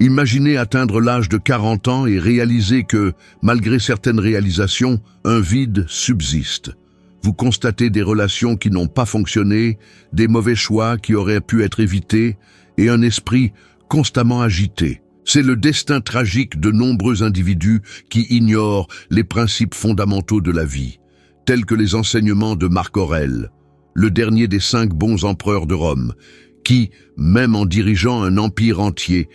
Imaginez atteindre l'âge de 40 ans et réaliser que, malgré certaines réalisations, un vide subsiste. Vous constatez des relations qui n'ont pas fonctionné, des mauvais choix qui auraient pu être évités, et un esprit constamment agité. C'est le destin tragique de nombreux individus qui ignorent les principes fondamentaux de la vie, tels que les enseignements de Marc Aurèle, le dernier des 5 bons empereurs de Rome, qui, même en dirigeant un empire entier,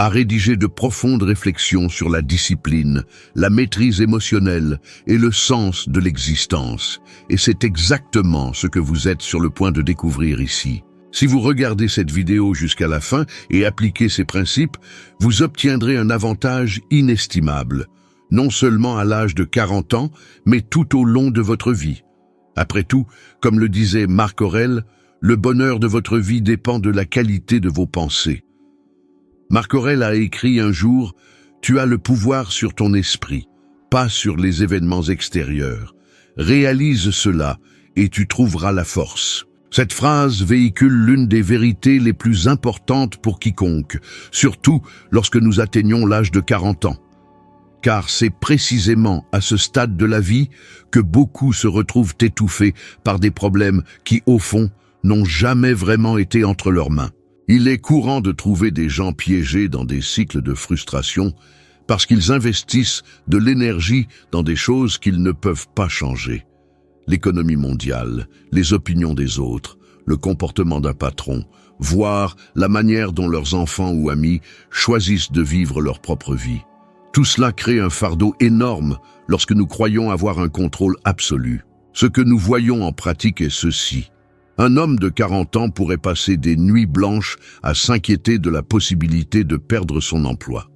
a rédigé de profondes réflexions sur la discipline, la maîtrise émotionnelle et le sens de l'existence. Et c'est exactement ce que vous êtes sur le point de découvrir ici. Si vous regardez cette vidéo jusqu'à la fin et appliquez ces principes, vous obtiendrez un avantage inestimable, non seulement à l'âge de 40 ans, mais tout au long de votre vie. Après tout, comme le disait Marc Aurèle, le bonheur de votre vie dépend de la qualité de vos pensées. Marc Aurèle a écrit un jour « Tu as le pouvoir sur ton esprit, pas sur les événements extérieurs. Réalise cela et tu trouveras la force. » Cette phrase véhicule l'une des vérités les plus importantes pour quiconque, surtout lorsque nous atteignons l'âge de 40 ans. Car c'est précisément à ce stade de la vie que beaucoup se retrouvent étouffés par des problèmes qui, au fond, n'ont jamais vraiment été entre leurs mains. Il est courant de trouver des gens piégés dans des cycles de frustration parce qu'ils investissent de l'énergie dans des choses qu'ils ne peuvent pas changer. L'économie mondiale, les opinions des autres, le comportement d'un patron, voire la manière dont leurs enfants ou amis choisissent de vivre leur propre vie. Tout cela crée un fardeau énorme lorsque nous croyons avoir un contrôle absolu. Ce que nous voyons en pratique est ceci. Un homme de 40 ans pourrait passer des nuits blanches à s'inquiéter de la possibilité de perdre son emploi.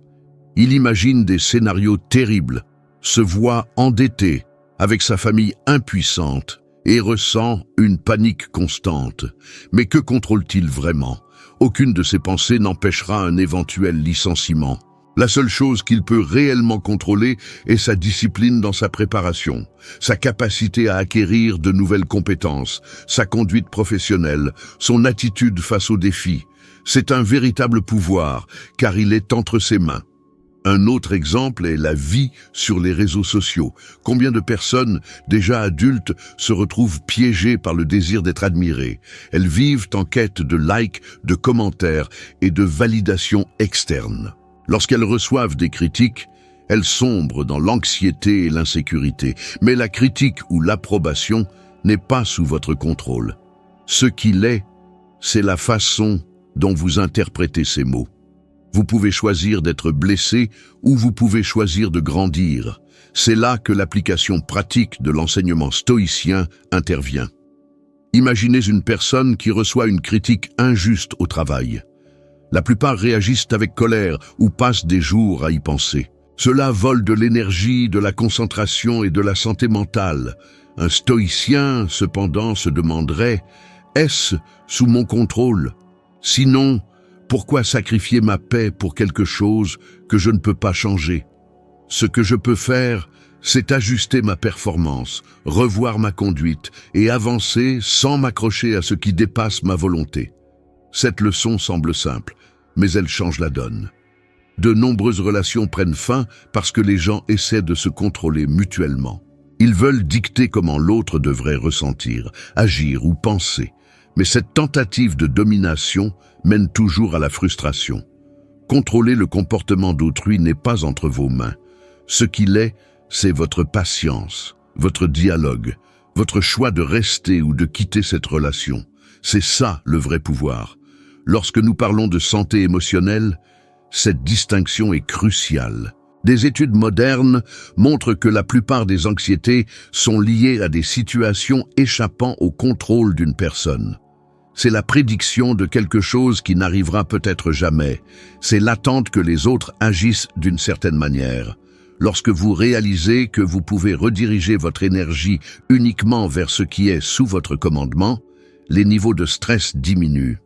Il imagine des scénarios terribles, se voit endetté, avec sa famille impuissante, et ressent une panique constante. Mais que contrôle-t-il vraiment? Aucune de ses pensées n'empêchera un éventuel licenciement. La seule chose qu'il peut réellement contrôler est sa discipline dans sa préparation, sa capacité à acquérir de nouvelles compétences, sa conduite professionnelle, son attitude face aux défis. C'est un véritable pouvoir, car il est entre ses mains. Un autre exemple est la vie sur les réseaux sociaux. Combien de personnes, déjà adultes, se retrouvent piégées par le désir d'être admirées? Elles vivent en quête de likes, de commentaires et de validation externe. Lorsqu'elles reçoivent des critiques, elles sombrent dans l'anxiété et l'insécurité. Mais la critique ou l'approbation n'est pas sous votre contrôle. Ce qu'il est, c'est la façon dont vous interprétez ces mots. Vous pouvez choisir d'être blessé ou vous pouvez choisir de grandir. C'est là que l'application pratique de l'enseignement stoïcien intervient. Imaginez une personne qui reçoit une critique injuste au travail. La plupart réagissent avec colère ou passent des jours à y penser. Cela vole de l'énergie, de la concentration et de la santé mentale. Un stoïcien, cependant, se demanderait « Est-ce sous mon contrôle? Sinon, pourquoi sacrifier ma paix pour quelque chose que je ne peux pas changer? Ce que je peux faire, c'est ajuster ma performance, revoir ma conduite et avancer sans m'accrocher à ce qui dépasse ma volonté. » Cette leçon semble simple, mais elle change la donne. De nombreuses relations prennent fin parce que les gens essaient de se contrôler mutuellement. Ils veulent dicter comment l'autre devrait ressentir, agir ou penser. Mais cette tentative de domination mène toujours à la frustration. Contrôler le comportement d'autrui n'est pas entre vos mains. Ce qu'il est, c'est votre patience, votre dialogue, votre choix de rester ou de quitter cette relation. C'est ça le vrai pouvoir. Lorsque nous parlons de santé émotionnelle, cette distinction est cruciale. Des études modernes montrent que la plupart des anxiétés sont liées à des situations échappant au contrôle d'une personne. C'est la prédiction de quelque chose qui n'arrivera peut-être jamais. C'est l'attente que les autres agissent d'une certaine manière. Lorsque vous réalisez que vous pouvez rediriger votre énergie uniquement vers ce qui est sous votre commandement, les niveaux de stress diminuent.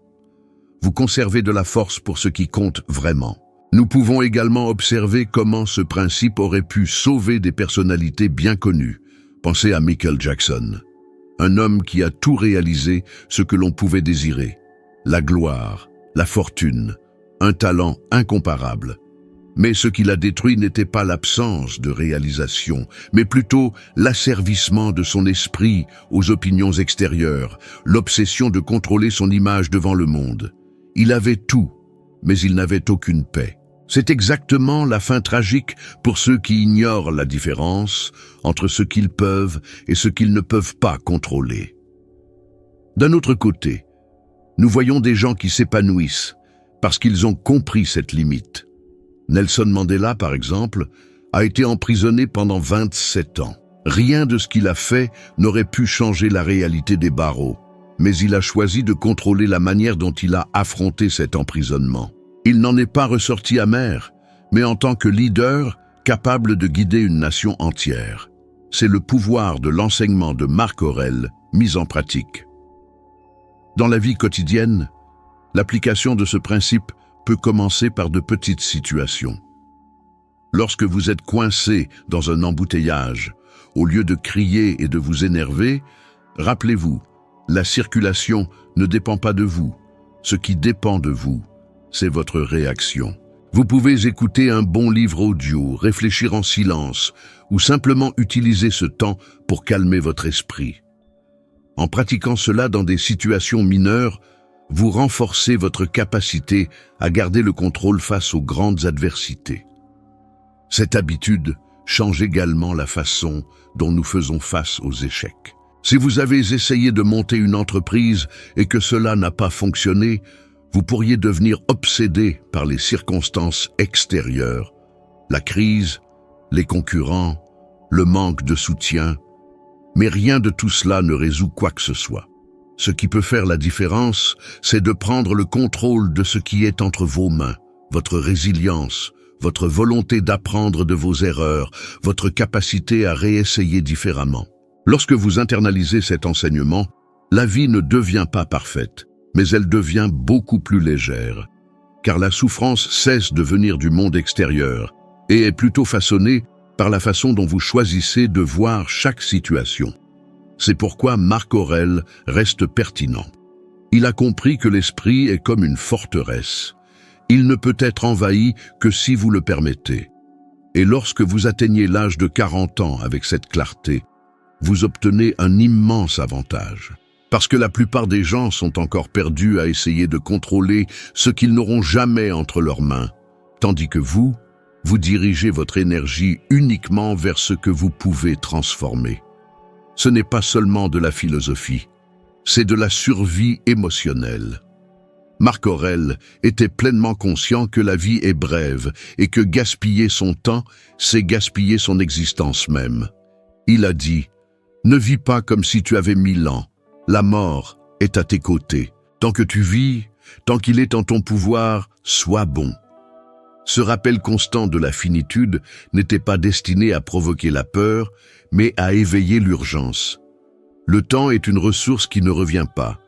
Vous conservez de la force pour ce qui compte vraiment. Nous pouvons également observer comment ce principe aurait pu sauver des personnalités bien connues. Pensez à Michael Jackson, un homme qui a tout réalisé ce que l'on pouvait désirer. La gloire, la fortune, un talent incomparable. Mais ce qui l'a détruit n'était pas l'absence de réalisation, mais plutôt l'asservissement de son esprit aux opinions extérieures, l'obsession de contrôler son image devant le monde. Il avait tout, mais il n'avait aucune paix. C'est exactement la fin tragique pour ceux qui ignorent la différence entre ce qu'ils peuvent et ce qu'ils ne peuvent pas contrôler. D'un autre côté, nous voyons des gens qui s'épanouissent parce qu'ils ont compris cette limite. Nelson Mandela, par exemple, a été emprisonné pendant 27 ans. Rien de ce qu'il a fait n'aurait pu changer la réalité des barreaux, mais il a choisi de contrôler la manière dont il a affronté cet emprisonnement. Il n'en est pas ressorti amer, mais en tant que leader, capable de guider une nation entière. C'est le pouvoir de l'enseignement de Marc Aurèle mis en pratique. Dans la vie quotidienne, l'application de ce principe peut commencer par de petites situations. Lorsque vous êtes coincé dans un embouteillage, au lieu de crier et de vous énerver, rappelez-vous, la circulation ne dépend pas de vous. Ce qui dépend de vous, c'est votre réaction. Vous pouvez écouter un bon livre audio, réfléchir en silence ou simplement utiliser ce temps pour calmer votre esprit. En pratiquant cela dans des situations mineures, vous renforcez votre capacité à garder le contrôle face aux grandes adversités. Cette habitude change également la façon dont nous faisons face aux échecs. Si vous avez essayé de monter une entreprise et que cela n'a pas fonctionné, vous pourriez devenir obsédé par les circonstances extérieures, la crise, les concurrents, le manque de soutien. Mais rien de tout cela ne résout quoi que ce soit. Ce qui peut faire la différence, c'est de prendre le contrôle de ce qui est entre vos mains, votre résilience, votre volonté d'apprendre de vos erreurs, votre capacité à réessayer différemment. Lorsque vous internalisez cet enseignement, la vie ne devient pas parfaite, mais elle devient beaucoup plus légère, car la souffrance cesse de venir du monde extérieur et est plutôt façonnée par la façon dont vous choisissez de voir chaque situation. C'est pourquoi Marc Aurèle reste pertinent. Il a compris que l'esprit est comme une forteresse. Il ne peut être envahi que si vous le permettez. Et lorsque vous atteignez l'âge de 40 ans avec cette clarté, vous obtenez un immense avantage. Parce que la plupart des gens sont encore perdus à essayer de contrôler ce qu'ils n'auront jamais entre leurs mains, tandis que vous dirigez votre énergie uniquement vers ce que vous pouvez transformer. Ce n'est pas seulement de la philosophie, c'est de la survie émotionnelle. Marc Aurèle était pleinement conscient que la vie est brève et que gaspiller son temps, c'est gaspiller son existence même. Il a dit « Ne vis pas comme si tu avais 1000 ans. La mort est à tes côtés. Tant que tu vis, tant qu'il est en ton pouvoir, sois bon. » Ce rappel constant de la finitude n'était pas destiné à provoquer la peur, mais à éveiller l'urgence. Le temps est une ressource qui ne revient pas.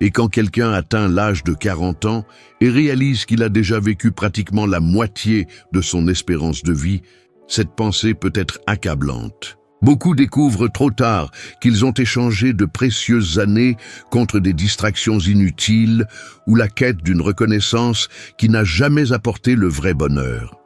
Et quand quelqu'un atteint l'âge de 40 ans et réalise qu'il a déjà vécu pratiquement la moitié de son espérance de vie, cette pensée peut être accablante. Beaucoup découvrent trop tard qu'ils ont échangé de précieuses années contre des distractions inutiles ou la quête d'une reconnaissance qui n'a jamais apporté le vrai bonheur.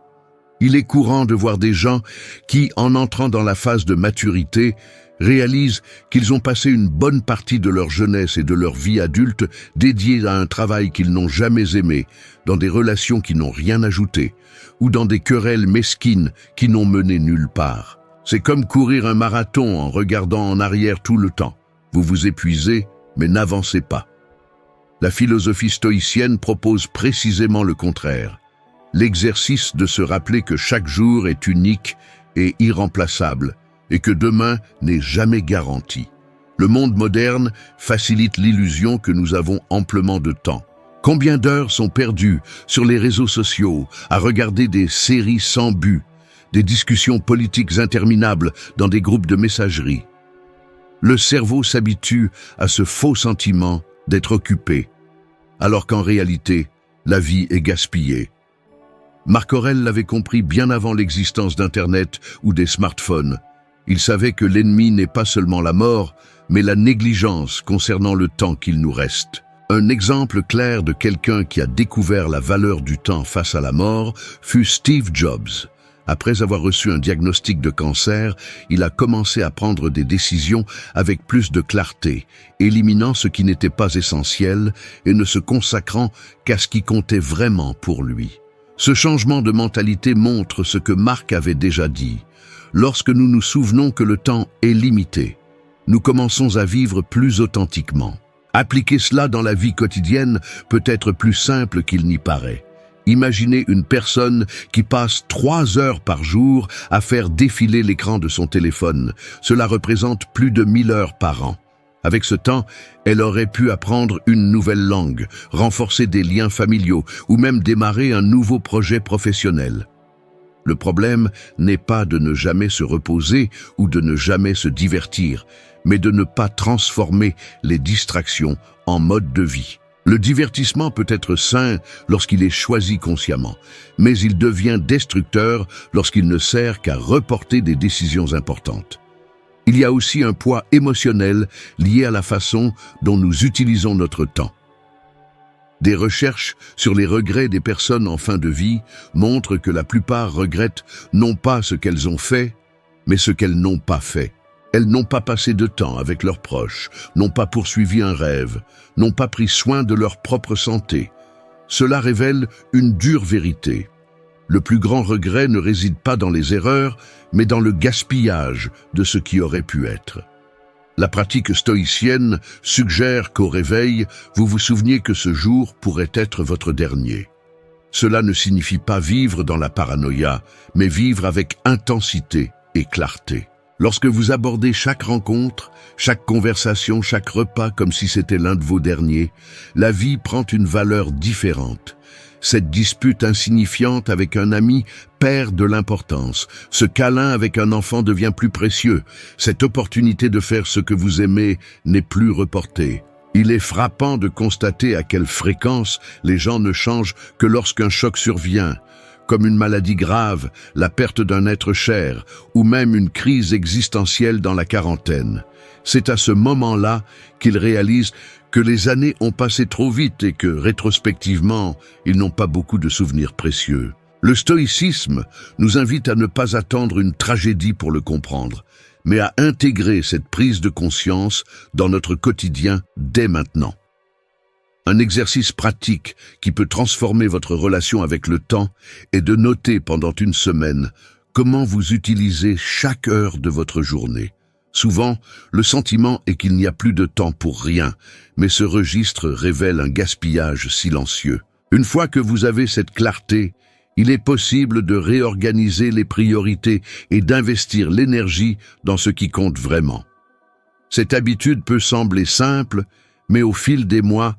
Il est courant de voir des gens qui, en entrant dans la phase de maturité, réalisent qu'ils ont passé une bonne partie de leur jeunesse et de leur vie adulte dédiés à un travail qu'ils n'ont jamais aimé, dans des relations qui n'ont rien ajouté, ou dans des querelles mesquines qui n'ont mené nulle part. C'est comme courir un marathon en regardant en arrière tout le temps. Vous vous épuisez, mais n'avancez pas. La philosophie stoïcienne propose précisément le contraire. L'exercice de se rappeler que chaque jour est unique et irremplaçable, et que demain n'est jamais garanti. Le monde moderne facilite l'illusion que nous avons amplement de temps. Combien d'heures sont perdues sur les réseaux sociaux à regarder des séries sans but, des discussions politiques interminables dans des groupes de messagerie. Le cerveau s'habitue à ce faux sentiment d'être occupé, alors qu'en réalité, la vie est gaspillée. Marc Aurèle l'avait compris bien avant l'existence d'Internet ou des smartphones. Il savait que l'ennemi n'est pas seulement la mort, mais la négligence concernant le temps qu'il nous reste. Un exemple clair de quelqu'un qui a découvert la valeur du temps face à la mort fut Steve Jobs. Après avoir reçu un diagnostic de cancer, il a commencé à prendre des décisions avec plus de clarté, éliminant ce qui n'était pas essentiel et ne se consacrant qu'à ce qui comptait vraiment pour lui. Ce changement de mentalité montre ce que Marc avait déjà dit. Lorsque nous nous souvenons que le temps est limité, nous commençons à vivre plus authentiquement. Appliquer cela dans la vie quotidienne peut être plus simple qu'il n'y paraît. Imaginez une personne qui passe 3 heures par jour à faire défiler l'écran de son téléphone. Cela représente plus de 1000 heures par an. Avec ce temps, elle aurait pu apprendre une nouvelle langue, renforcer des liens familiaux ou même démarrer un nouveau projet professionnel. Le problème n'est pas de ne jamais se reposer ou de ne jamais se divertir, mais de ne pas transformer les distractions en mode de vie. Le divertissement peut être sain lorsqu'il est choisi consciemment, mais il devient destructeur lorsqu'il ne sert qu'à reporter des décisions importantes. Il y a aussi un poids émotionnel lié à la façon dont nous utilisons notre temps. Des recherches sur les regrets des personnes en fin de vie montrent que la plupart regrettent non pas ce qu'elles ont fait, mais ce qu'elles n'ont pas fait. Elles n'ont pas passé de temps avec leurs proches, n'ont pas poursuivi un rêve, n'ont pas pris soin de leur propre santé. Cela révèle une dure vérité. Le plus grand regret ne réside pas dans les erreurs, mais dans le gaspillage de ce qui aurait pu être. La pratique stoïcienne suggère qu'au réveil, vous vous souveniez que ce jour pourrait être votre dernier. Cela ne signifie pas vivre dans la paranoïa, mais vivre avec intensité et clarté. Lorsque vous abordez chaque rencontre, chaque conversation, chaque repas comme si c'était l'un de vos derniers, la vie prend une valeur différente. Cette dispute insignifiante avec un ami perd de l'importance. Ce câlin avec un enfant devient plus précieux. Cette opportunité de faire ce que vous aimez n'est plus reportée. Il est frappant de constater à quelle fréquence les gens ne changent que lorsqu'un choc survient, comme une maladie grave, la perte d'un être cher, ou même une crise existentielle dans la quarantaine. C'est à ce moment-là qu'ils réalisent que les années ont passé trop vite et que, rétrospectivement, ils n'ont pas beaucoup de souvenirs précieux. Le stoïcisme nous invite à ne pas attendre une tragédie pour le comprendre, mais à intégrer cette prise de conscience dans notre quotidien dès maintenant. Un exercice pratique qui peut transformer votre relation avec le temps est de noter pendant une semaine comment vous utilisez chaque heure de votre journée. Souvent, le sentiment est qu'il n'y a plus de temps pour rien, mais ce registre révèle un gaspillage silencieux. Une fois que vous avez cette clarté, il est possible de réorganiser les priorités et d'investir l'énergie dans ce qui compte vraiment. Cette habitude peut sembler simple, mais au fil des mois,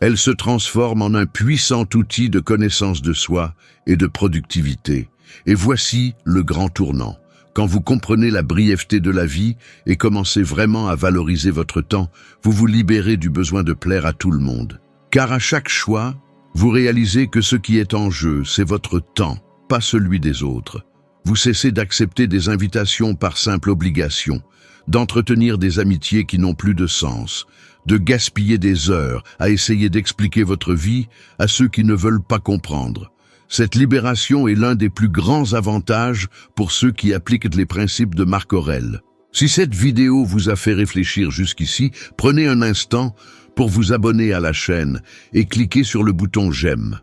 elle se transforme en un puissant outil de connaissance de soi et de productivité. Et voici le grand tournant. Quand vous comprenez la brièveté de la vie et commencez vraiment à valoriser votre temps, vous vous libérez du besoin de plaire à tout le monde. Car à chaque choix, vous réalisez que ce qui est en jeu, c'est votre temps, pas celui des autres. Vous cessez d'accepter des invitations par simple obligation, d'entretenir des amitiés qui n'ont plus de sens, de gaspiller des heures à essayer d'expliquer votre vie à ceux qui ne veulent pas comprendre. Cette libération est l'un des plus grands avantages pour ceux qui appliquent les principes de Marc Aurèle. Si cette vidéo vous a fait réfléchir jusqu'ici, prenez un instant pour vous abonner à la chaîne et cliquez sur le bouton j'aime.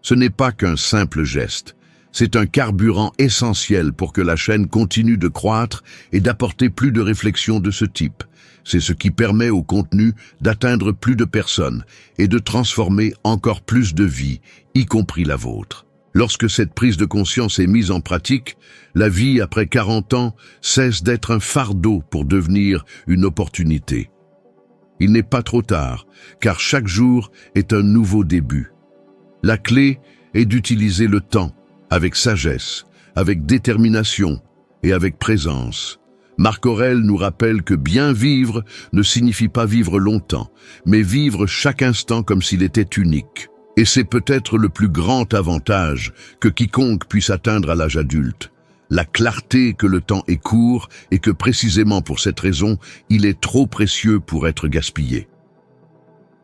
Ce n'est pas qu'un simple geste, c'est un carburant essentiel pour que la chaîne continue de croître et d'apporter plus de réflexions de ce type. C'est ce qui permet au contenu d'atteindre plus de personnes et de transformer encore plus de vies, y compris la vôtre. Lorsque cette prise de conscience est mise en pratique, la vie après 40 ans cesse d'être un fardeau pour devenir une opportunité. Il n'est pas trop tard, car chaque jour est un nouveau début. La clé est d'utiliser le temps avec sagesse, avec détermination et avec présence. Marc Aurèle nous rappelle que bien vivre ne signifie pas vivre longtemps, mais vivre chaque instant comme s'il était unique. Et c'est peut-être le plus grand avantage que quiconque puisse atteindre à l'âge adulte. La clarté que le temps est court et que précisément pour cette raison, il est trop précieux pour être gaspillé.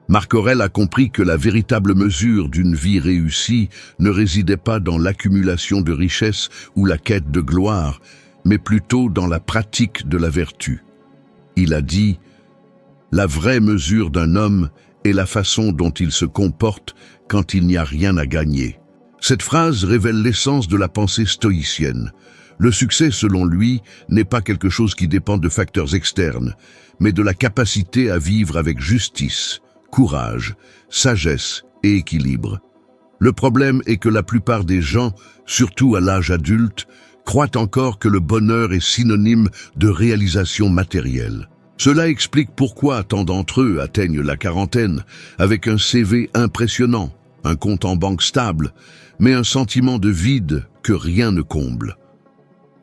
Marc Aurèle a compris que la véritable mesure d'une vie réussie ne résidait pas dans l'accumulation de richesses ou la quête de gloire, mais plutôt dans la pratique de la vertu. Il a dit « La vraie mesure d'un homme est la façon dont il se comporte quand il n'y a rien à gagner ». Cette phrase révèle l'essence de la pensée stoïcienne. Le succès, selon lui, n'est pas quelque chose qui dépend de facteurs externes, mais de la capacité à vivre avec justice, courage, sagesse et équilibre. Le problème est que la plupart des gens, surtout à l'âge adulte, croient encore que le bonheur est synonyme de réalisation matérielle. Cela explique pourquoi tant d'entre eux atteignent la quarantaine avec un CV impressionnant, un compte en banque stable, mais un sentiment de vide que rien ne comble.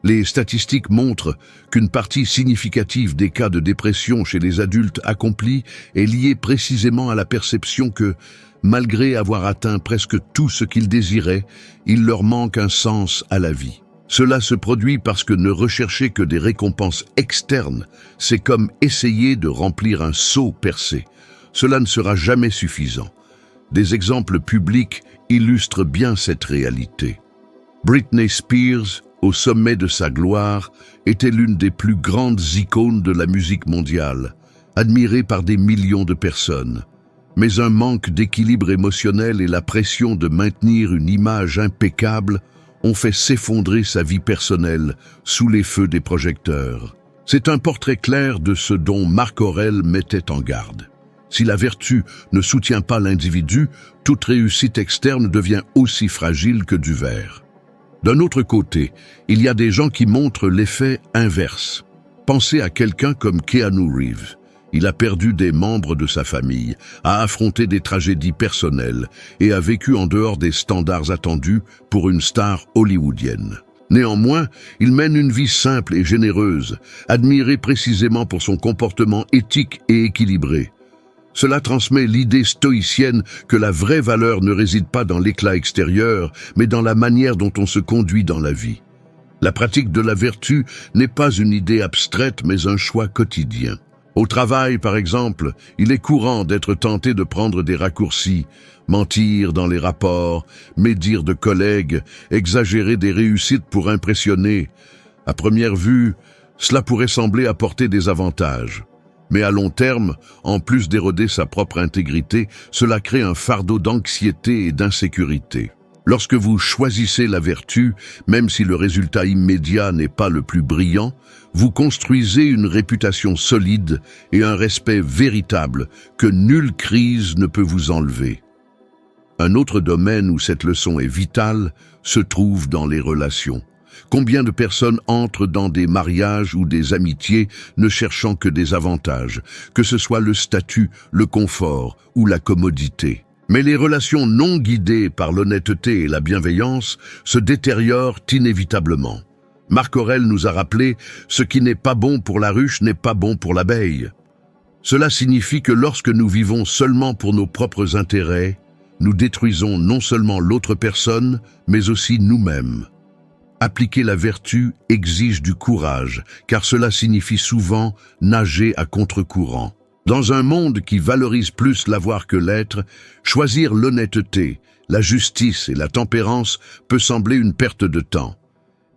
Les statistiques montrent qu'une partie significative des cas de dépression chez les adultes accomplis est liée précisément à la perception que, malgré avoir atteint presque tout ce qu'ils désiraient, il leur manque un sens à la vie. Cela se produit parce que ne rechercher que des récompenses externes, c'est comme essayer de remplir un seau percé. Cela ne sera jamais suffisant. Des exemples publics illustrent bien cette réalité. Britney Spears, au sommet de sa gloire, était l'une des plus grandes icônes de la musique mondiale, admirée par des millions de personnes. Mais un manque d'équilibre émotionnel et la pression de maintenir une image impeccable ont fait s'effondrer sa vie personnelle sous les feux des projecteurs. C'est un portrait clair de ce dont Marc Aurèle mettait en garde. Si la vertu ne soutient pas l'individu, toute réussite externe devient aussi fragile que du verre. D'un autre côté, il y a des gens qui montrent l'effet inverse. Pensez à quelqu'un comme Keanu Reeves. Il a perdu des membres de sa famille, a affronté des tragédies personnelles et a vécu en dehors des standards attendus pour une star hollywoodienne. Néanmoins, il mène une vie simple et généreuse, admirée précisément pour son comportement éthique et équilibré. Cela transmet l'idée stoïcienne que la vraie valeur ne réside pas dans l'éclat extérieur, mais dans la manière dont on se conduit dans la vie. La pratique de la vertu n'est pas une idée abstraite, mais un choix quotidien. Au travail, par exemple, il est courant d'être tenté de prendre des raccourcis, mentir dans les rapports, médire de collègues, exagérer des réussites pour impressionner. À première vue, cela pourrait sembler apporter des avantages. Mais à long terme, en plus d'éroder sa propre intégrité, cela crée un fardeau d'anxiété et d'insécurité. Lorsque vous choisissez la vertu, même si le résultat immédiat n'est pas le plus brillant, vous construisez une réputation solide et un respect véritable que nulle crise ne peut vous enlever. Un autre domaine où cette leçon est vitale se trouve dans les relations. Combien de personnes entrent dans des mariages ou des amitiés ne cherchant que des avantages, que ce soit le statut, le confort ou la commodité. Mais les relations non guidées par l'honnêteté et la bienveillance se détériorent inévitablement. Marc Aurèle nous a rappelé « Ce qui n'est pas bon pour la ruche n'est pas bon pour l'abeille ». Cela signifie que lorsque nous vivons seulement pour nos propres intérêts, nous détruisons non seulement l'autre personne, mais aussi nous-mêmes. Appliquer la vertu exige du courage, car cela signifie souvent nager à contre-courant. Dans un monde qui valorise plus l'avoir que l'être, choisir l'honnêteté, la justice et la tempérance peut sembler une perte de temps.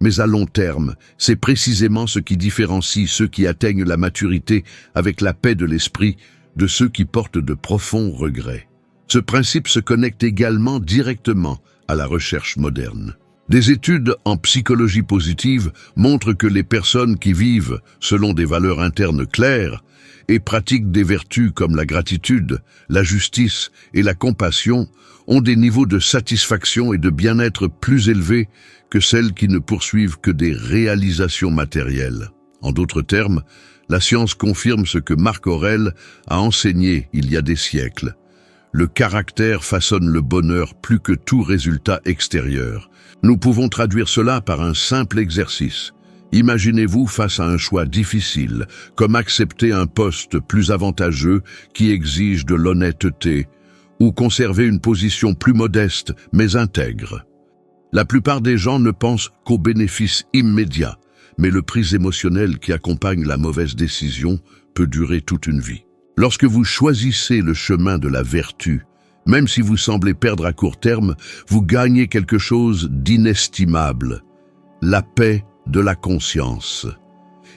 Mais à long terme, c'est précisément ce qui différencie ceux qui atteignent la maturité avec la paix de l'esprit de ceux qui portent de profonds regrets. Ce principe se connecte également directement à la recherche moderne. Des études en psychologie positive montrent que les personnes qui vivent selon des valeurs internes claires et pratiquent des vertus comme la gratitude, la justice et la compassion ont des niveaux de satisfaction et de bien-être plus élevés que celles qui ne poursuivent que des réalisations matérielles. En d'autres termes, la science confirme ce que Marc Aurèle a enseigné il y a des siècles. Le caractère façonne le bonheur plus que tout résultat extérieur. Nous pouvons traduire cela par un simple exercice. Imaginez-vous face à un choix difficile, comme accepter un poste plus avantageux qui exige de l'honnêteté, ou conserver une position plus modeste mais intègre. La plupart des gens ne pensent qu'aux bénéfices immédiats, mais le prix émotionnel qui accompagne la mauvaise décision peut durer toute une vie. Lorsque vous choisissez le chemin de la vertu, même si vous semblez perdre à court terme, vous gagnez quelque chose d'inestimable, la paix de la conscience.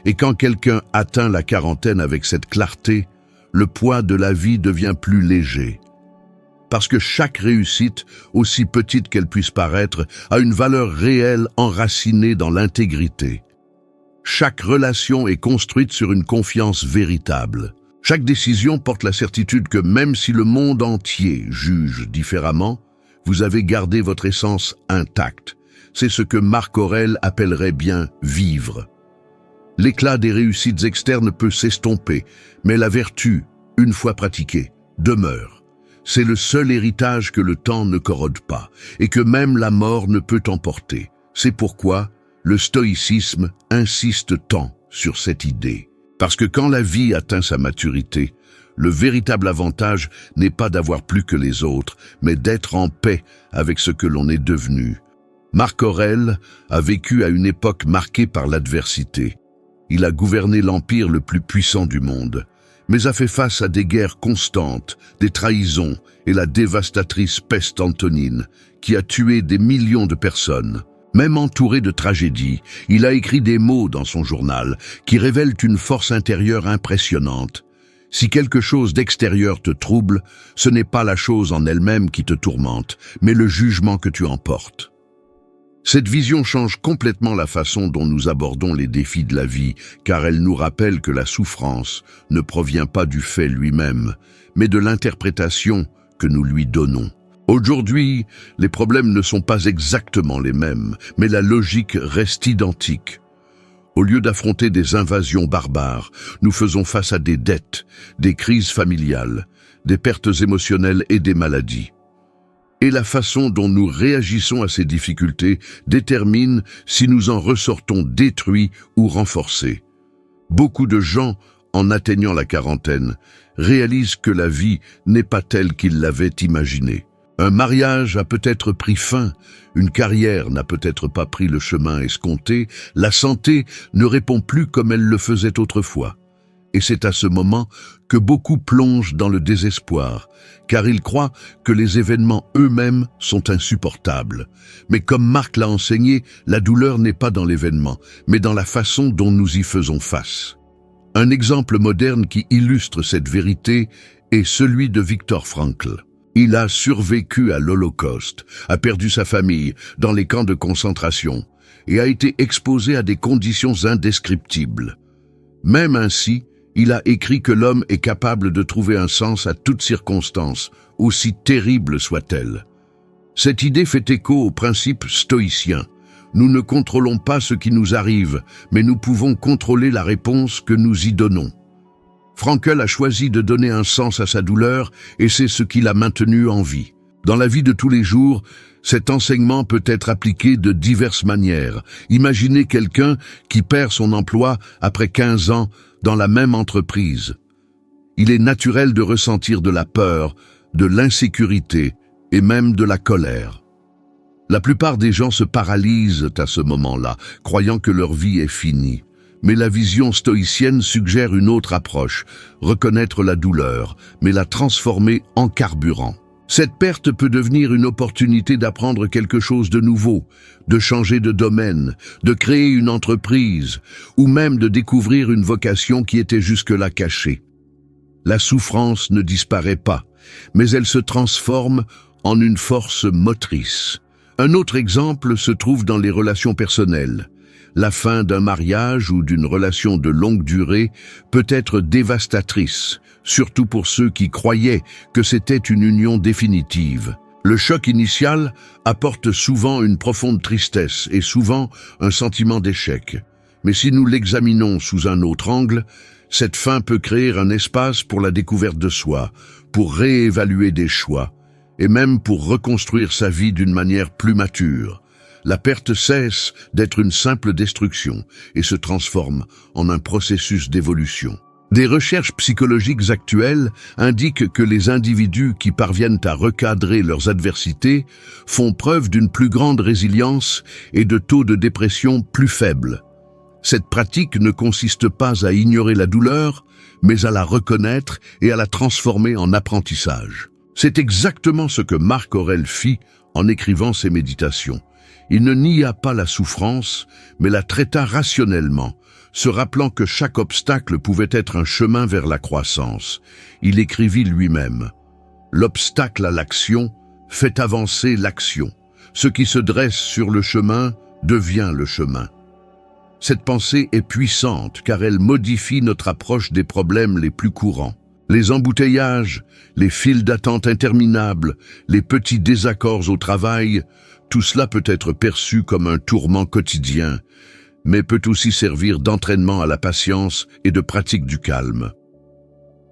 Et quand quelqu'un atteint la quarantaine avec cette clarté, le poids de la vie devient plus léger. Parce que chaque réussite, aussi petite qu'elle puisse paraître, a une valeur réelle enracinée dans l'intégrité. Chaque relation est construite sur une confiance véritable. Chaque décision porte la certitude que même si le monde entier juge différemment, vous avez gardé votre essence intacte. C'est ce que Marc Aurèle appellerait bien vivre. L'éclat des réussites externes peut s'estomper, mais la vertu, une fois pratiquée, demeure. C'est le seul héritage que le temps ne corrode pas, et que même la mort ne peut emporter. C'est pourquoi le stoïcisme insiste tant sur cette idée. Parce que quand la vie atteint sa maturité, le véritable avantage n'est pas d'avoir plus que les autres, mais d'être en paix avec ce que l'on est devenu. Marc Aurèle a vécu à une époque marquée par l'adversité. Il a gouverné l'empire le plus puissant du monde, mais a fait face à des guerres constantes, des trahisons et la dévastatrice peste antonine, qui a tué des millions de personnes. Même entouré de tragédies, il a écrit des mots dans son journal qui révèlent une force intérieure impressionnante. Si quelque chose d'extérieur te trouble, ce n'est pas la chose en elle-même qui te tourmente, mais le jugement que tu en portes. Cette vision change complètement la façon dont nous abordons les défis de la vie, car elle nous rappelle que la souffrance ne provient pas du fait lui-même, mais de l'interprétation que nous lui donnons. Aujourd'hui, les problèmes ne sont pas exactement les mêmes, mais la logique reste identique. Au lieu d'affronter des invasions barbares, nous faisons face à des dettes, des crises familiales, des pertes émotionnelles et des maladies. Et la façon dont nous réagissons à ces difficultés détermine si nous en ressortons détruits ou renforcés. Beaucoup de gens, en atteignant la quarantaine, réalisent que la vie n'est pas telle qu'ils l'avaient imaginée. Un mariage a peut-être pris fin, une carrière n'a peut-être pas pris le chemin escompté, la santé ne répond plus comme elle le faisait autrefois. Et c'est à ce moment que beaucoup plongent dans le désespoir, car ils croient que les événements eux-mêmes sont insupportables. Mais comme Marc l'a enseigné, la douleur n'est pas dans l'événement, mais dans la façon dont nous y faisons face. Un exemple moderne qui illustre cette vérité est celui de Viktor Frankl. Il a survécu à l'Holocauste, a perdu sa famille dans les camps de concentration et a été exposé à des conditions indescriptibles. Même ainsi, il a écrit que l'homme est capable de trouver un sens à toute circonstance, aussi terrible soit-elle. Cette idée fait écho au principe stoïcien. Nous ne contrôlons pas ce qui nous arrive, mais nous pouvons contrôler la réponse que nous y donnons. Frankl a choisi de donner un sens à sa douleur et c'est ce qui l'a maintenu en vie. Dans la vie de tous les jours, cet enseignement peut être appliqué de diverses manières. Imaginez quelqu'un qui perd son emploi après 15 ans dans la même entreprise. Il est naturel de ressentir de la peur, de l'insécurité et même de la colère. La plupart des gens se paralysent à ce moment-là, croyant que leur vie est finie. Mais la vision stoïcienne suggère une autre approche, reconnaître la douleur, mais la transformer en carburant. Cette perte peut devenir une opportunité d'apprendre quelque chose de nouveau, de changer de domaine, de créer une entreprise, ou même de découvrir une vocation qui était jusque-là cachée. La souffrance ne disparaît pas, mais elle se transforme en une force motrice. Un autre exemple se trouve dans les relations personnelles. La fin d'un mariage ou d'une relation de longue durée peut être dévastatrice, surtout pour ceux qui croyaient que c'était une union définitive. Le choc initial apporte souvent une profonde tristesse et souvent un sentiment d'échec. Mais si nous l'examinons sous un autre angle, cette fin peut créer un espace pour la découverte de soi, pour réévaluer des choix, et même pour reconstruire sa vie d'une manière plus mature. La perte cesse d'être une simple destruction et se transforme en un processus d'évolution. Des recherches psychologiques actuelles indiquent que les individus qui parviennent à recadrer leurs adversités font preuve d'une plus grande résilience et de taux de dépression plus faibles. Cette pratique ne consiste pas à ignorer la douleur, mais à la reconnaître et à la transformer en apprentissage. C'est exactement ce que Marc Aurèle fit en écrivant ses méditations. Il ne nia pas la souffrance, mais la traita rationnellement, se rappelant que chaque obstacle pouvait être un chemin vers la croissance. Il écrivit lui-même « L'obstacle à l'action fait avancer l'action. Ce qui se dresse sur le chemin devient le chemin. » Cette pensée est puissante car elle modifie notre approche des problèmes les plus courants. Les embouteillages, les files d'attente interminables, les petits désaccords au travail, tout cela peut être perçu comme un tourment quotidien, mais peut aussi servir d'entraînement à la patience et de pratique du calme.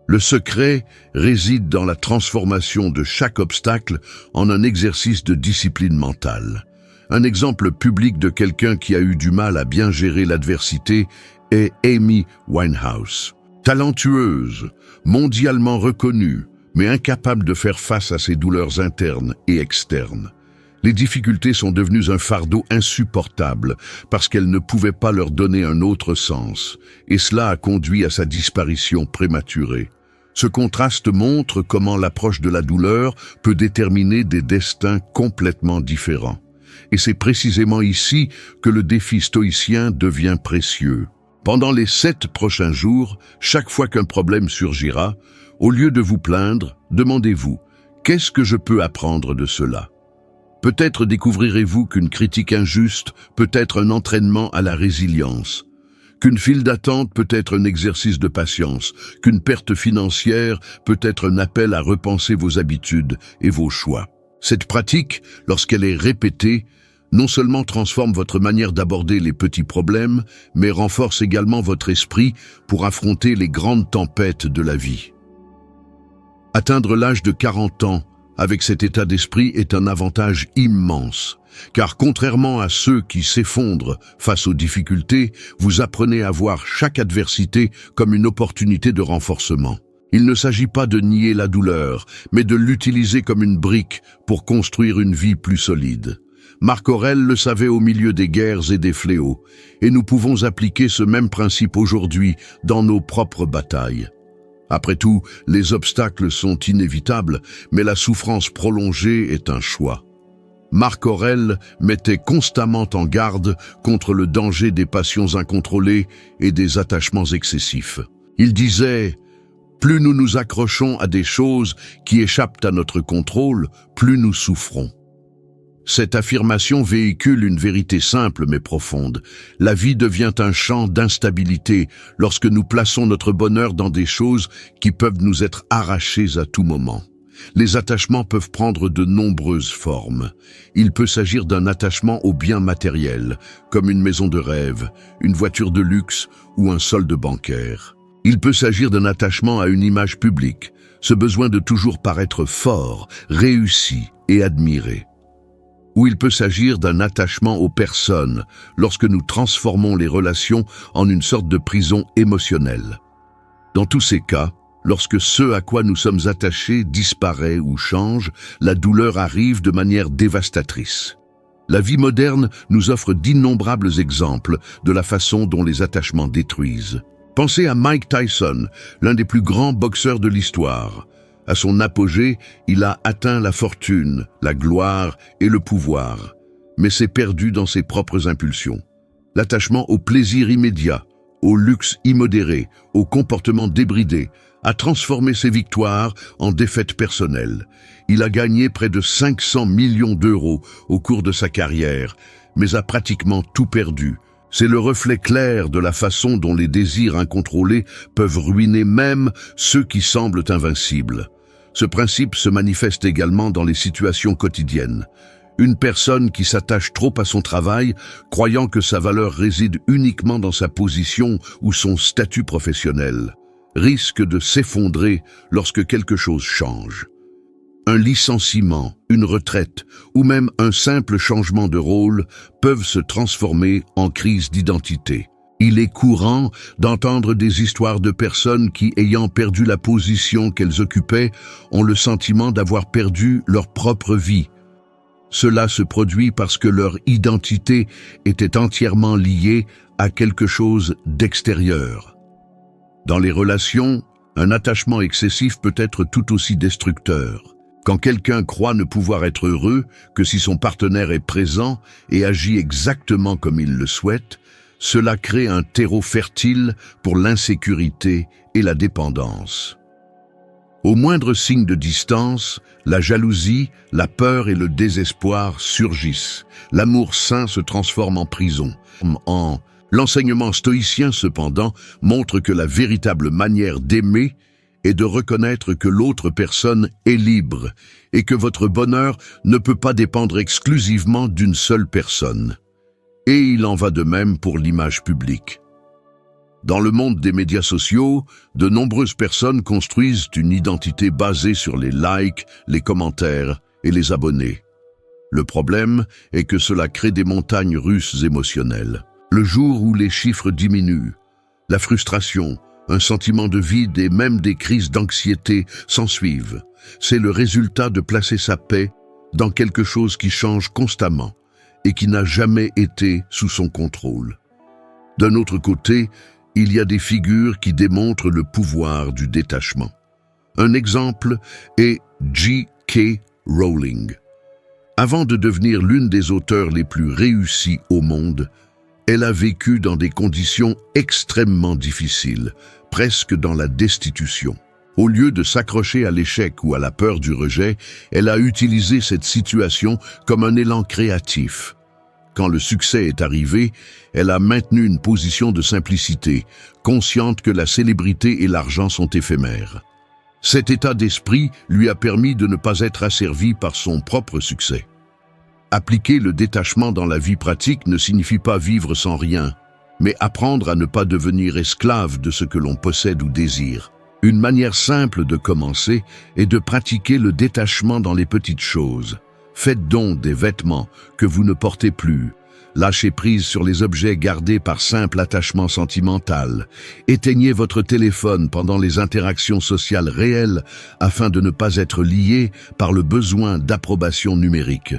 Le secret réside dans la transformation de chaque obstacle en un exercice de discipline mentale. Un exemple public de quelqu'un qui a eu du mal à bien gérer l'adversité est Amy Winehouse. Talentueuse, mondialement reconnue, mais incapable de faire face à ses douleurs internes et externes. Les difficultés sont devenues un fardeau insupportable parce qu'elle ne pouvait pas leur donner un autre sens, et cela a conduit à sa disparition prématurée. Ce contraste montre comment l'approche de la douleur peut déterminer des destins complètement différents. Et c'est précisément ici que le défi stoïcien devient précieux. Pendant les 7 prochains jours, chaque fois qu'un problème surgira, au lieu de vous plaindre, demandez-vous « Qu'est-ce que je peux apprendre de cela ?» Peut-être découvrirez-vous qu'une critique injuste peut être un entraînement à la résilience, qu'une file d'attente peut être un exercice de patience, qu'une perte financière peut être un appel à repenser vos habitudes et vos choix. Cette pratique, lorsqu'elle est répétée, non seulement transforme votre manière d'aborder les petits problèmes, mais renforce également votre esprit pour affronter les grandes tempêtes de la vie. Atteindre l'âge de 40 ans avec cet état d'esprit est un avantage immense, car contrairement à ceux qui s'effondrent face aux difficultés, vous apprenez à voir chaque adversité comme une opportunité de renforcement. Il ne s'agit pas de nier la douleur, mais de l'utiliser comme une brique pour construire une vie plus solide. Marc Aurèle le savait au milieu des guerres et des fléaux, et nous pouvons appliquer ce même principe aujourd'hui dans nos propres batailles. Après tout, les obstacles sont inévitables, mais la souffrance prolongée est un choix. Marc Aurèle mettait constamment en garde contre le danger des passions incontrôlées et des attachements excessifs. Il disait « Plus nous nous accrochons à des choses qui échappent à notre contrôle, plus nous souffrons. » Cette affirmation véhicule une vérité simple mais profonde. La vie devient un champ d'instabilité lorsque nous plaçons notre bonheur dans des choses qui peuvent nous être arrachées à tout moment. Les attachements peuvent prendre de nombreuses formes. Il peut s'agir d'un attachement aux biens matériels, comme une maison de rêve, une voiture de luxe ou un solde bancaire. Il peut s'agir d'un attachement à une image publique, ce besoin de toujours paraître fort, réussi et admiré. Ou il peut s'agir d'un attachement aux personnes, lorsque nous transformons les relations en une sorte de prison émotionnelle. Dans tous ces cas, lorsque ce à quoi nous sommes attachés disparaît ou change, la douleur arrive de manière dévastatrice. La vie moderne nous offre d'innombrables exemples de la façon dont les attachements détruisent. Pensez à Mike Tyson, l'un des plus grands boxeurs de l'histoire. À son apogée, il a atteint la fortune, la gloire et le pouvoir, mais s'est perdu dans ses propres impulsions. L'attachement au plaisir immédiat, au luxe immodéré, au comportement débridé, a transformé ses victoires en défaites personnelles. Il a gagné près de 500 millions d'euros au cours de sa carrière, mais a pratiquement tout perdu. C'est le reflet clair de la façon dont les désirs incontrôlés peuvent ruiner même ceux qui semblent invincibles. Ce principe se manifeste également dans les situations quotidiennes. Une personne qui s'attache trop à son travail, croyant que sa valeur réside uniquement dans sa position ou son statut professionnel, risque de s'effondrer lorsque quelque chose change. Un licenciement, une retraite ou même un simple changement de rôle peuvent se transformer en crise d'identité. Il est courant d'entendre des histoires de personnes qui, ayant perdu la position qu'elles occupaient, ont le sentiment d'avoir perdu leur propre vie. Cela se produit parce que leur identité était entièrement liée à quelque chose d'extérieur. Dans les relations, un attachement excessif peut être tout aussi destructeur. Quand quelqu'un croit ne pouvoir être heureux que si son partenaire est présent et agit exactement comme il le souhaite, cela crée un terreau fertile pour l'insécurité et la dépendance. Au moindre signe de distance, la jalousie, la peur et le désespoir surgissent. L'amour sain se transforme en prison. L'enseignement stoïcien, cependant, montre que la véritable manière d'aimer est de reconnaître que l'autre personne est libre et que votre bonheur ne peut pas dépendre exclusivement d'une seule personne. Et il en va de même pour l'image publique. Dans le monde des médias sociaux, de nombreuses personnes construisent une identité basée sur les likes, les commentaires et les abonnés. Le problème est que cela crée des montagnes russes émotionnelles. Le jour où les chiffres diminuent, la frustration, un sentiment de vide et même des crises d'anxiété s'ensuivent. C'est le résultat de placer sa paix dans quelque chose qui change constamment et qui n'a jamais été sous son contrôle. D'un autre côté, il y a des figures qui démontrent le pouvoir du détachement. Un exemple est J.K. Rowling. Avant de devenir l'une des auteurs les plus réussies au monde, elle a vécu dans des conditions extrêmement difficiles, presque dans la destitution. Au lieu de s'accrocher à l'échec ou à la peur du rejet, elle a utilisé cette situation comme un élan créatif. Quand le succès est arrivé, elle a maintenu une position de simplicité, consciente que la célébrité et l'argent sont éphémères. Cet état d'esprit lui a permis de ne pas être asservie par son propre succès. Appliquer le détachement dans la vie pratique ne signifie pas vivre sans rien, mais apprendre à ne pas devenir esclave de ce que l'on possède ou désire. Une manière simple de commencer est de pratiquer le détachement dans les petites choses. Faites don des vêtements que vous ne portez plus. Lâchez prise sur les objets gardés par simple attachement sentimental. Éteignez votre téléphone pendant les interactions sociales réelles afin de ne pas être lié par le besoin d'approbation numérique.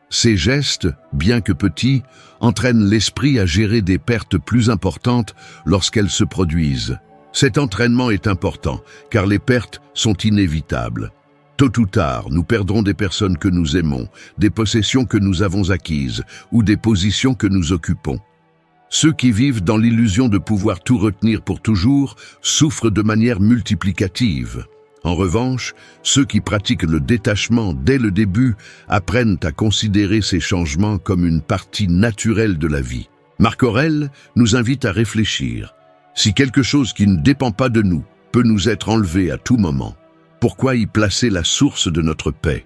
Ces gestes, bien que petits, entraînent l'esprit à gérer des pertes plus importantes lorsqu'elles se produisent. Cet entraînement est important, car les pertes sont inévitables. Tôt ou tard, nous perdrons des personnes que nous aimons, des possessions que nous avons acquises ou des positions que nous occupons. Ceux qui vivent dans l'illusion de pouvoir tout retenir pour toujours souffrent de manière multiplicative. En revanche, ceux qui pratiquent le détachement dès le début apprennent à considérer ces changements comme une partie naturelle de la vie. Marc Aurèle nous invite à réfléchir. Si quelque chose qui ne dépend pas de nous peut nous être enlevé à tout moment, pourquoi y placer la source de notre paix?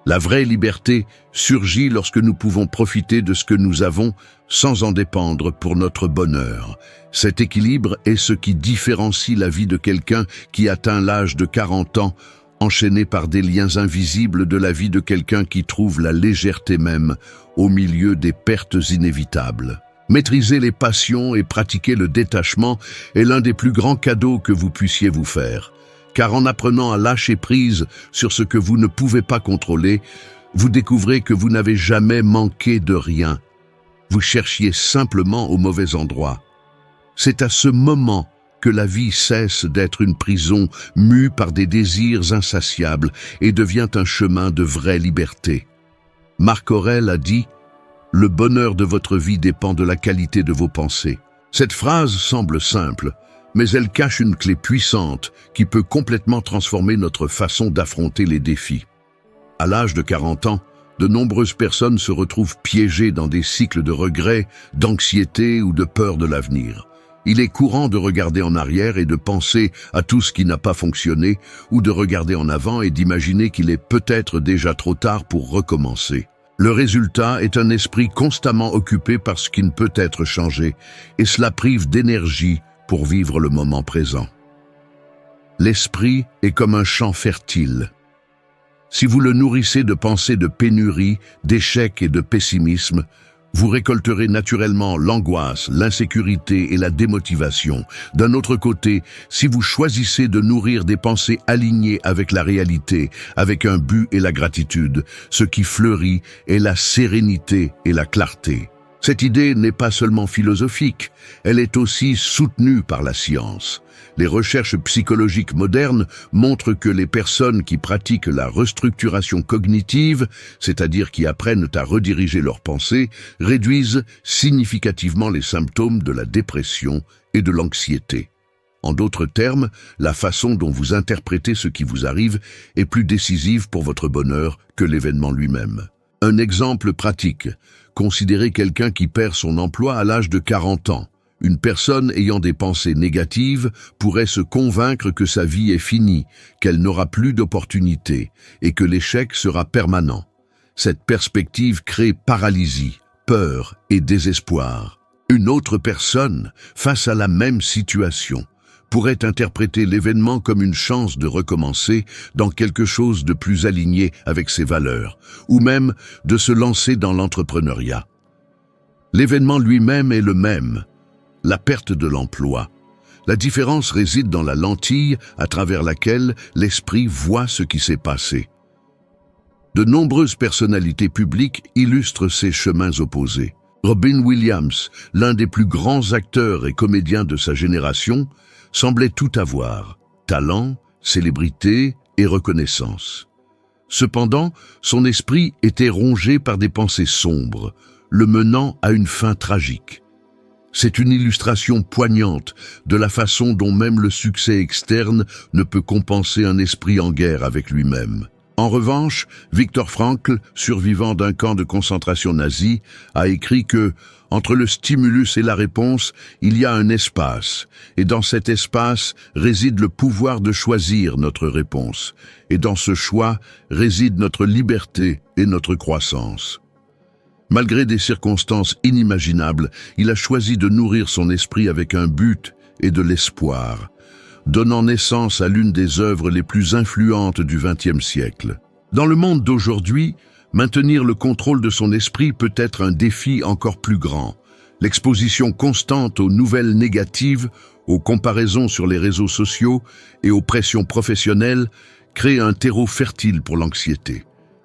La vraie liberté surgit lorsque nous pouvons profiter de ce que nous avons sans en dépendre pour notre bonheur. Cet équilibre est ce qui différencie la vie de quelqu'un qui atteint l'âge de 40 ans, enchaîné par des liens invisibles, de la vie de quelqu'un qui trouve la légèreté même au milieu des pertes inévitables. Maîtriser les passions et pratiquer le détachement est l'un des plus grands cadeaux que vous puissiez vous faire. Car en apprenant à lâcher prise sur ce que vous ne pouvez pas contrôler, vous découvrez que vous n'avez jamais manqué de rien. Vous cherchiez simplement au mauvais endroit. C'est à ce moment que la vie cesse d'être une prison mue par des désirs insatiables et devient un chemin de vraie liberté. Marc Aurèle a dit « Le bonheur de votre vie dépend de la qualité de vos pensées ». Cette phrase semble simple, mais elle cache une clé puissante qui peut complètement transformer notre façon d'affronter les défis. À l'âge de 40 ans, de nombreuses personnes se retrouvent piégées dans des cycles de regrets, d'anxiété ou de peur de l'avenir. Il est courant de regarder en arrière et de penser à tout ce qui n'a pas fonctionné, ou de regarder en avant et d'imaginer qu'il est peut-être déjà trop tard pour recommencer. Le résultat est un esprit constamment occupé par ce qui ne peut être changé, et cela prive d'énergie pour vivre le moment présent. L'esprit est comme un champ fertile. Si vous le nourrissez de pensées de pénurie, d'échec et de pessimisme, vous récolterez naturellement l'angoisse, l'insécurité et la démotivation. D'un autre côté, si vous choisissez de nourrir des pensées alignées avec la réalité, avec un but et la gratitude, ce qui fleurit est la sérénité et la clarté. Cette idée n'est pas seulement philosophique, elle est aussi soutenue par la science. Les recherches psychologiques modernes montrent que les personnes qui pratiquent la restructuration cognitive, c'est-à-dire qui apprennent à rediriger leurs pensées, réduisent significativement les symptômes de la dépression et de l'anxiété. En d'autres termes, la façon dont vous interprétez ce qui vous arrive est plus décisive pour votre bonheur que l'événement lui-même. Un exemple pratique. Considérez quelqu'un qui perd son emploi à l'âge de 40 ans. Une personne ayant des pensées négatives pourrait se convaincre que sa vie est finie, qu'elle n'aura plus d'opportunités et que l'échec sera permanent. Cette perspective crée paralysie, peur et désespoir. Une autre personne, face à la même situation, pourrait interpréter l'événement comme une chance de recommencer dans quelque chose de plus aligné avec ses valeurs, ou même de se lancer dans l'entrepreneuriat. L'événement lui-même est le même, la perte de l'emploi. La différence réside dans la lentille à travers laquelle l'esprit voit ce qui s'est passé. De nombreuses personnalités publiques illustrent ces chemins opposés. Robin Williams, l'un des plus grands acteurs et comédiens de sa génération, semblait tout avoir, talent, célébrité et reconnaissance. Cependant, son esprit était rongé par des pensées sombres, le menant à une fin tragique. C'est une illustration poignante de la façon dont même le succès externe ne peut compenser un esprit en guerre avec lui-même. En revanche, Viktor Frankl, survivant d'un camp de concentration nazi, a écrit que, entre le stimulus et la réponse, il y a un espace, et dans cet espace réside le pouvoir de choisir notre réponse, et dans ce choix réside notre liberté et notre croissance. Malgré des circonstances inimaginables, il a choisi de nourrir son esprit avec un but et de l'espoir, donnant naissance à l'une des œuvres les plus influentes du XXe siècle. Dans le monde d'aujourd'hui, maintenir le contrôle de son esprit peut être un défi encore plus grand. L'exposition constante aux nouvelles négatives, aux comparaisons sur les réseaux sociaux et aux pressions professionnelles crée un terreau fertile pour l'anxiété.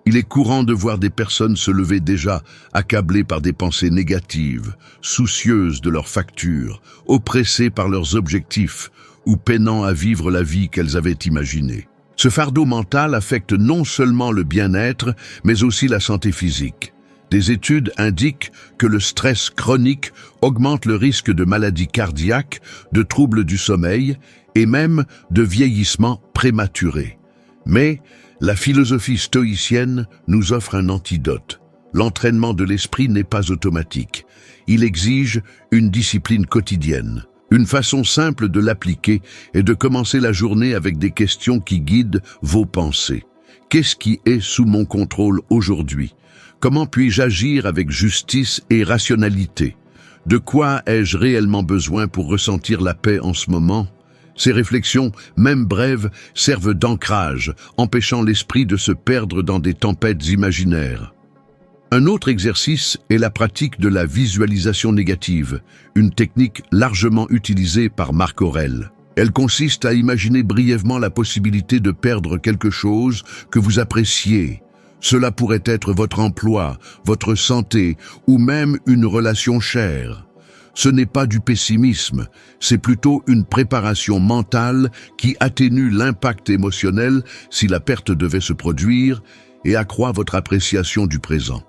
Il est courant de voir des personnes se lever déjà accablées par des pensées négatives, soucieuses de leurs factures, oppressées par leurs objectifs ou peinant à vivre la vie qu'elles avaient imaginée. Ce fardeau mental affecte non seulement le bien-être, mais aussi la santé physique. Des études indiquent que le stress chronique augmente le risque de maladies cardiaques, de troubles du sommeil et même de vieillissement prématuré. Mais la philosophie stoïcienne nous offre un antidote. L'entraînement de l'esprit n'est pas automatique. Il exige une discipline quotidienne. Une façon simple de l'appliquer est de commencer la journée avec des questions qui guident vos pensées. Qu'est-ce qui est sous mon contrôle aujourd'hui? Comment puis-je agir avec justice et rationalité? De quoi ai-je réellement besoin pour ressentir la paix en ce moment? Ces réflexions, même brèves, servent d'ancrage, empêchant l'esprit de se perdre dans des tempêtes imaginaires. Un autre exercice est la pratique de la visualisation négative, une technique largement utilisée par Marc Aurèle. Elle consiste à imaginer brièvement la possibilité de perdre quelque chose que vous appréciez. Cela pourrait être votre emploi, votre santé ou même une relation chère. Ce n'est pas du pessimisme, c'est plutôt une préparation mentale qui atténue l'impact émotionnel si la perte devait se produire et accroît votre appréciation du présent.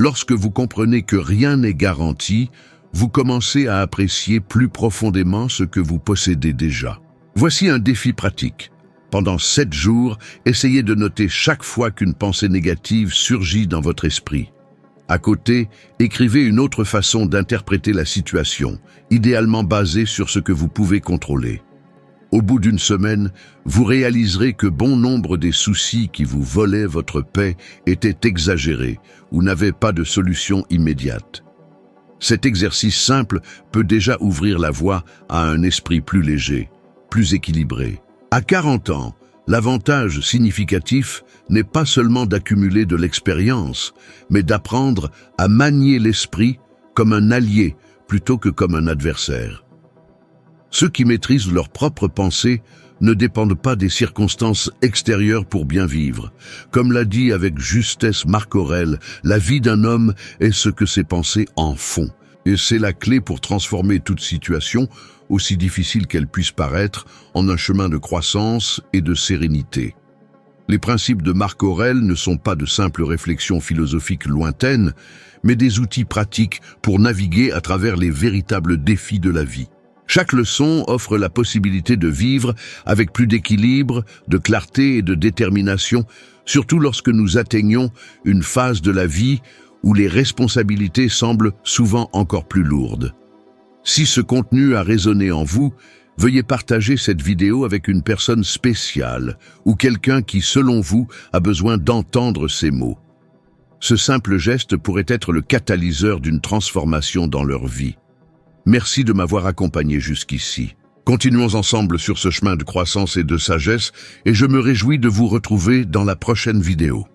Lorsque vous comprenez que rien n'est garanti, vous commencez à apprécier plus profondément ce que vous possédez déjà. Voici un défi pratique. Pendant 7 jours, essayez de noter chaque fois qu'une pensée négative surgit dans votre esprit. À côté, écrivez une autre façon d'interpréter la situation, idéalement basée sur ce que vous pouvez contrôler. Au bout d'une semaine, vous réaliserez que bon nombre des soucis qui vous volaient votre paix étaient exagérés ou n'avaient pas de solution immédiate. Cet exercice simple peut déjà ouvrir la voie à un esprit plus léger, plus équilibré. À 40 ans, l'avantage significatif n'est pas seulement d'accumuler de l'expérience, mais d'apprendre à manier l'esprit comme un allié plutôt que comme un adversaire. Ceux qui maîtrisent leurs propres pensées ne dépendent pas des circonstances extérieures pour bien vivre. Comme l'a dit avec justesse Marc Aurèle, la vie d'un homme est ce que ses pensées en font. Et c'est la clé pour transformer toute situation, aussi difficile qu'elle puisse paraître, en un chemin de croissance et de sérénité. Les principes de Marc Aurèle ne sont pas de simples réflexions philosophiques lointaines, mais des outils pratiques pour naviguer à travers les véritables défis de la vie. Chaque leçon offre la possibilité de vivre avec plus d'équilibre, de clarté et de détermination, surtout lorsque nous atteignons une phase de la vie où les responsabilités semblent souvent encore plus lourdes. Si ce contenu a résonné en vous, veuillez partager cette vidéo avec une personne spéciale ou quelqu'un qui, selon vous, a besoin d'entendre ces mots. Ce simple geste pourrait être le catalyseur d'une transformation dans leur vie. Merci de m'avoir accompagné jusqu'ici. Continuons ensemble sur ce chemin de croissance et de sagesse, et je me réjouis de vous retrouver dans la prochaine vidéo.